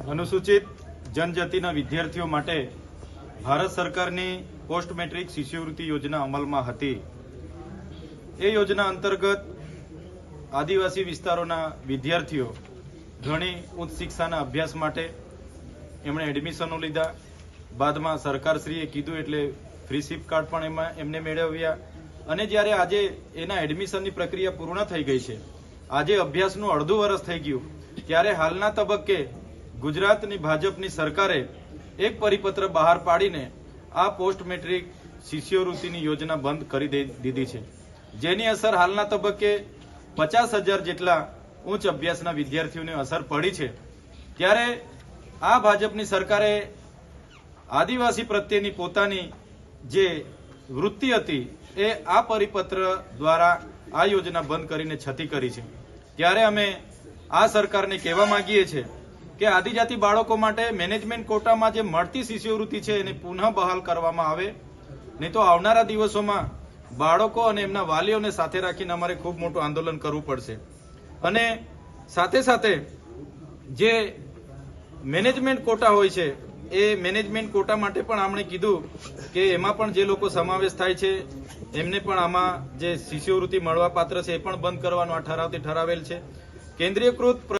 अनुसूचित जनजातिना विद्यार्थीओ माटे भारत सरकारनी पोस्ट मेट्रिक शिष्यवृत्ति योजना अमलमां हती। ए योजना अंतर्गत आदिवासी विस्तारोना विद्यार्थीओ घणी उच्च शिक्षाना अभ्यास माटे एमणे एडमिशनो लीधा। बादमां सरकारश्रीए कीधुं एटले फ्री सीप कार्ड पण एमने मेळव्या अने ज्यारे आजे एना एडमिशननी प्रक्रिया पूर्ण थई गई छे, आजे अभ्यासनुं अर्धुं वर्ष थई गयुं, त्यारे हालना तबक्के गुजरातनी भाजपनी सरकारे एक परिपत्र बहार पाडीने आ पोस्ट मेट्रिक शिष्यवृत्तिनी योजना बंद करी दीधी छे, जेनी असर हालना तबक्के 50,000 जेटला उच्च अभ्यासना विद्यार्थीओने असर पड़ी छे। त्यारे आ भाजपनी सरकारे आदिवासी प्रत्येनी पोतानी जे वृत्ति हती ए आ परिपत्र द्वारा आ योजना बंद करीने छती करी छे। त्यारे अमे आ सरकारने कहेवा मांगीए छे के आदिजाति बाळको माटे मेनेजमेंट कोटामां जे मळती शिष्यवृत्ति छे एने पुनः बहाल करवामां आवे, नहीं तो आवनारा दिवसोमां बाळको अने एमना वालीओने साथे राखीने अमारे खूब मोटुं आंदोलन करवुं पड़शे। अने साथे साथे जे मेनेजमेंट कोटा होय छे ए मेनेजमेंट कोटा माटे पण आमणे कीधुं के एमां पण जे लोको समावेश थाय छे एमने पण आमां जे शिष्यवृत्ति मळवा पात्र छे ए पण बंद करવાનો आ ठरावथी ठरावेल छे। केन्द्रीयकृत